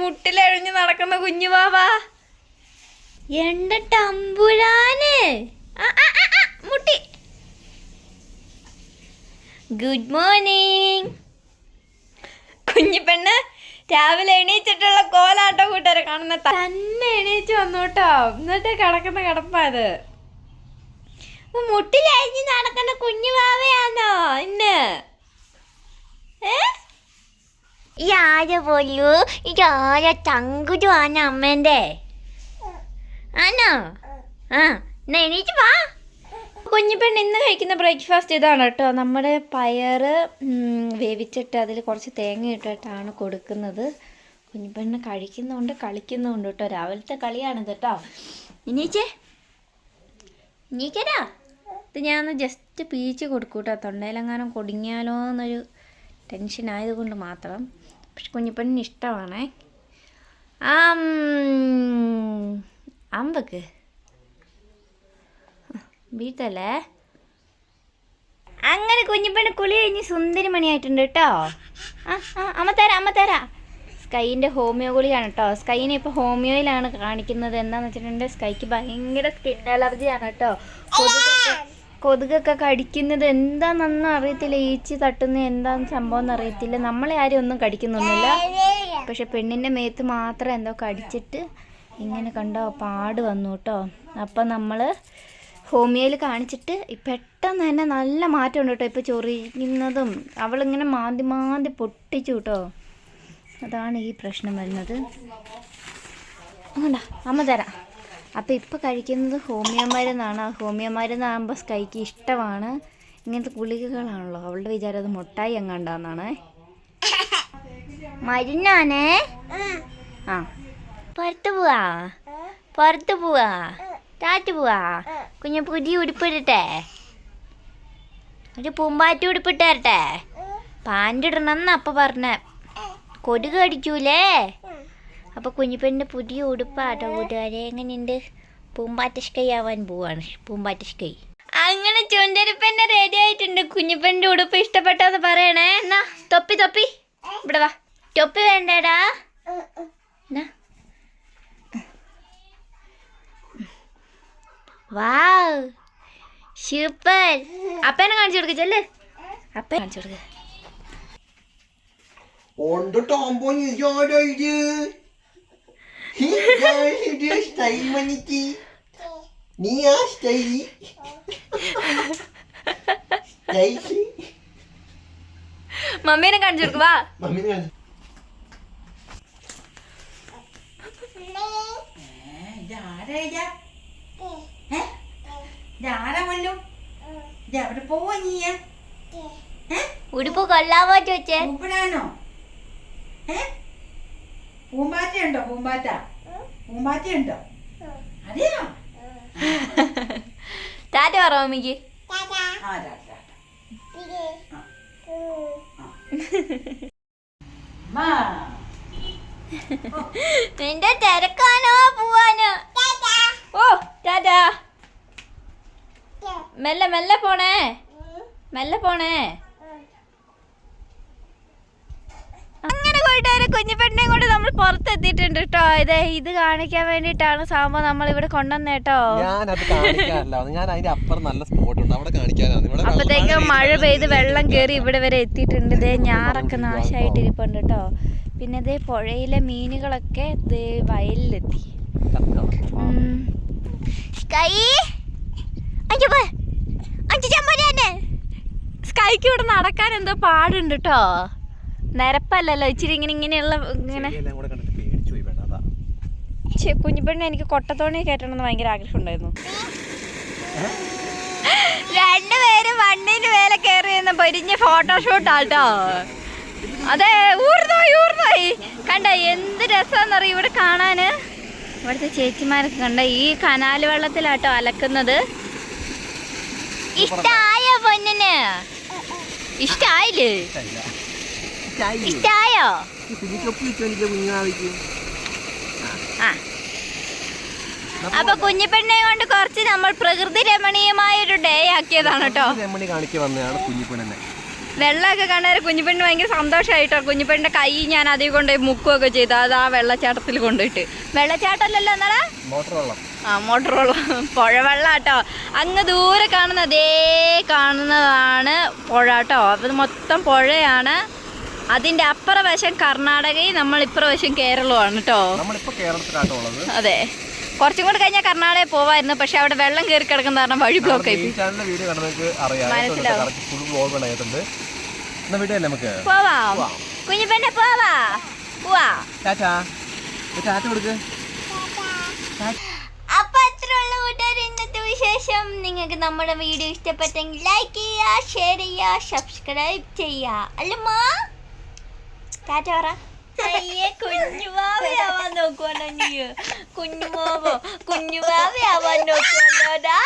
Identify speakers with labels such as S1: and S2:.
S1: മുട്ടിലെഴിഞ്ഞ് നടക്കുന്ന കുഞ്ഞു വാവാ. എന്റെ തമ്പുരാന് മുട്ടി. Good morning. കുഞ്ഞു പെണ്ണ് രാവിലെ എണീച്ചിട്ടുള്ള കോലാട്ടോ കൂട്ടുകാരെ കാണുന്ന തന്നെ എണീച്ച് വന്നോട്ടോ. എന്നിട്ട് കിടക്കുന്ന കിടപ്പാത്. മുട്ടിലഴിഞ്ഞ് നടക്കുന്ന കുഞ്ഞു വാവയാണോ ഇന്ന്? ഈ ആര പോലു ഇതാര തങ്കുരു ആണ് അമ്മേന്റെ ആണോ? ആ എന്നാ എണീറ്റ് വാ. കുഞ്ഞിപ്പെണ്ണ് ഇന്ന് കഴിക്കുന്ന ബ്രേക്ക്ഫാസ്റ്റ് ഇതാണ് കേട്ടോ. നമ്മുടെ പയറ് വേവിച്ചിട്ട് അതിൽ കുറച്ച് തേങ്ങ ഇട്ടിട്ടാണ് കൊടുക്കുന്നത്. കുഞ്ഞിപ്പെണ്ണ് കഴിക്കുന്നുണ്ട് കളിക്കുന്നുണ്ട് കേട്ടോ. രാവിലത്തെ കളിയാണിത് കേട്ടോ. എണീക്കടാ. ഇത് ഞാനൊന്ന് ജസ്റ്റ് പീച്ച് കൊടുക്കും കേട്ടോ. തൊണ്ടയിലെങ്ങാനും കൊടിങ്ങിയാലോ എന്നൊരു ടെൻഷൻ ആയതുകൊണ്ട് മാത്രം. പക്ഷെ കുഞ്ഞിപ്പെണ്ണിന് ഇഷ്ടമാണേ. അമ്പക്ക് വീട്ടല്ലേ. അങ്ങനെ കുഞ്ഞിപ്പെണ്ണ് കുളി കഴിഞ്ഞ് സുന്ദരി മണിയായിട്ടുണ്ട് കേട്ടോ. അമ്മ തരാ. സ്കൈൻ്റെ ഹോമിയോ ഗുളിയാണ് കേട്ടോ. സ്കൈനെ ഇപ്പോൾ ഹോമിയോയിലാണ് കാണിക്കുന്നത്. എന്താണെന്ന് വെച്ചിട്ടുണ്ടെങ്കിൽ സ്കൈക്ക് ഭയങ്കര സ്കിൻ അലർജിയാണ് കേട്ടോ. കൊതുകൊക്കെ കടിക്കുന്നത് എന്താണെന്നൊന്നും അറിയത്തില്ല. ഈച്ചി തട്ടുന്ന എന്താണെന്ന് സംഭവം എന്ന് അറിയത്തില്ല. നമ്മളെ ആരും ഒന്നും കടിക്കുന്നൊന്നുമില്ല. പക്ഷെ പെണ്ണിൻ്റെ മേത്ത് മാത്രം എന്തോ കടിച്ചിട്ട് ഇങ്ങനെ കണ്ടോ പാട് വന്നു കേട്ടോ. അപ്പം നമ്മൾ ഹോമിയോയിൽ കാണിച്ചിട്ട് പെട്ടെന്ന് തന്നെ നല്ല മാറ്റമുണ്ട് കേട്ടോ. ഇപ്പോൾ ചൊറിയുന്നതും അവളിങ്ങനെ മാന്തി പൊട്ടിച്ചു കേട്ടോ. അതാണ് ഈ പ്രശ്നം വരുന്നത്. അങ്ങോട്ടാ അമ്മ തരാം. അപ്പോൾ ഇപ്പോൾ കഴിക്കുന്നത് ഹോമിയോ മരുന്നാണ്. ഹോമിയോ മരുന്നാകുമ്പോൾ സ്കൈക്ക് ഇഷ്ടമാണ്. ഇങ്ങനത്തെ ഗുളികകളാണല്ലോ. അവളുടെ വിചാരം അത് മുട്ടായി എങ്ങാണ്ടാന്നാണ്. മരുന്നാണേ. ആ പുറത്ത് പോവാ ടാറ്റ് പോവാ. കുഞ്ഞ് പുതിയ ഉടുപ്പിടട്ടെ. ഒരു പൂമ്പാറ്റ ഉടുപ്പിട്ട് തരട്ടെ. പാൻ്റ് ഇടണമെന്ന് അപ്പം പറഞ്ഞേ. കൊതുക് കടിക്കൂലേ. അപ്പോൾ കുഞ്ഞിപ്പെണ്ണിൻ്റെ പുതിയ ഉടുപ്പാട്ടോ കൂട്ടുകാരെ. എങ്ങനെയുണ്ട്? പൂമ്പാറ്റ സ്കൈ ആവാൻ പോവാണ്. പൂമ്പാറ്റ സ്കൈ. അങ്ങനെ ചുണ്ടരിപ്പെന്നെ റെഡി ആയിട്ടുണ്ട്. കുഞ്ഞിപ്പെണ്ണിൻ്റെ ഉടുപ്പ് ഇഷ്ടപ്പെട്ടോന്ന് പറയണേ. എന്നാ തൊപ്പി ഇവിടെ വാ. തൊപ്പി വേണ്ടടാ. എന്നാ വാവ് സൂപ്പർ. അപ്പനെ കാണിച്ചു കൊടുക്ക. ചെല്ല് അപ്പ കാണിച്ചു കൊടുക്ക. മമ്മീനെ കാണിച്ചു കൊടുക്ക. വാ ഉടുപ്പ് കൊള്ളാമോ ചോദിച്ചേ?
S2: പൂമ്പാറ്റയുണ്ടോ? പൂമ്പാറ്റയുണ്ടോ? അറിയോ?
S1: ടാറ്റ പറ മമ്മിക്ക്. നിന്റെ തിരക്കാനോ പോവാനോ? ഓ ടാറ്റ. മെല്ലെ പോണേ. അങ്ങനെ കൂട്ടുകാരെ കുഞ്ഞിപ്പെണ്ണിനെയും കൊണ്ട് നമ്മൾ പുറത്തെത്തിയിട്ടുണ്ട് കേട്ടോ. ഇത് കാണിക്കാൻ വേണ്ടിയിട്ടാണ് സംഭവം നമ്മൾ ഇവിടെ കൊണ്ടുവന്ന കേട്ടോ. അപ്പത്തേക്കും മഴ പെയ്ത് വെള്ളം കയറി ഇവിടെ വരെ എത്തിയിട്ടുണ്ട്. ഇതേ ഞാറൊക്കെ നാശമായിട്ടിരിപ്പുണ്ട് കേട്ടോ. പിന്നെ ഇതേ പുഴയിലെ മീനുകളൊക്കെ ഇതേ വയലിലെത്തി. സ്കൈക്ക് ഇവിടെ നടക്കാൻ എന്തോ പാടുണ്ട് കേട്ടോ. നിരപ്പല്ലല്ലോ, ഇച്ചിരി ഇങ്ങനെയുള്ള കുഞ്ഞിപ്പെണ്ണ് എനിക്ക് കൊട്ടത്തോണി കയറ്റണമെന്ന് ഭയങ്കര ആഗ്രഹം ഉണ്ടായിരുന്നു. രണ്ടുപേരും വണ്ടിന്റെ മേലെ കയറി നിന്ന് പൊരിഞ്ഞ ഫോട്ടോഷൂട്ടാട്ടോ. അതെ ഊർന്നായി കണ്ട എന്ത് രസമാണെന്നറിയ ഇവിടെ കാണാന്. ഇവിടുത്തെ ചേച്ചിമാരൊക്കെ കണ്ട ഈ കനാല് വെള്ളത്തിലാട്ടോ അലക്കുന്നത്. ഇഷ്ടായോ പൊന്നിന്? ഇഷ്ടായില്ലേ? ഇഷ്ടായോ? അപ്പൊ കുഞ്ഞിപ്പെണ്ണെ കൊണ്ട് കുറച്ച് നമ്മൾ പ്രകൃതി രമണീയമായ ഒരു ഡേ ആക്കിയതാണ് കേട്ടോ. വെള്ളമൊക്കെ കാണാൻ കുഞ്ഞിപ്പെണ്ണ് ഭയങ്കര സന്തോഷമായിട്ടോ. കുഞ്ഞിപ്പെണ്ണിന്റെ കൈ ഞാൻ അതിൽ കൊണ്ടുപോയി മുക്കുകയൊക്കെ ചെയ്തു. അത് ആ വെള്ളച്ചാട്ടത്തിൽ കൊണ്ടുപോയിട്ട്. വെള്ളച്ചാട്ടമല്ലല്ലോ എന്നാടാ? മോട്ടർ വെള്ളം, പുഴ വെള്ളം കേട്ടോ. അങ്ങ് ദൂരെ കാണുന്നതാണ് പുഴ കേട്ടോ. അത് മൊത്തം പുഴയാണ്. അതിന്റെ അപ്പുറ വശം കർണാടകയും നമ്മൾ ഇപ്പുറ വശം കേരളമാണ് കേട്ടോ. അതെ, കുറച്ചും കൂടെ കഴിഞ്ഞാൽ കർണാടകയിൽ പോവായിരുന്നു. പക്ഷെ അവിടെ വെള്ളം കയറി കിടക്കുന്ന കാരണം വഴി ബ്ലോക്ക് ആയി. പോവാം കുഞ്ഞിപ്പെണ്ണെ, പോവാ. അപ്പൊ അത്രയുള്ള കൂട്ടുകാർ ഇന്നത്തെ വിശേഷം. നിങ്ങൾക്ക് നമ്മുടെ വീഡിയോ ഇഷ്ടപ്പെട്ടെങ്കിൽ ലൈക്ക് ചെയ്യുക, ഷെയർ ചെയ്യുക, സബ്സ്ക്രൈബ് ചെയ്യുക. അല്ലമ്മാ ടാറ്റ പറ. കുഞ്ഞുമാവയാവാൻ നോക്കുവാണോ നീ? കുഞ്ഞുമാവോ കുഞ്ഞുമാവയാവാൻ നോക്കുവാണോടാ?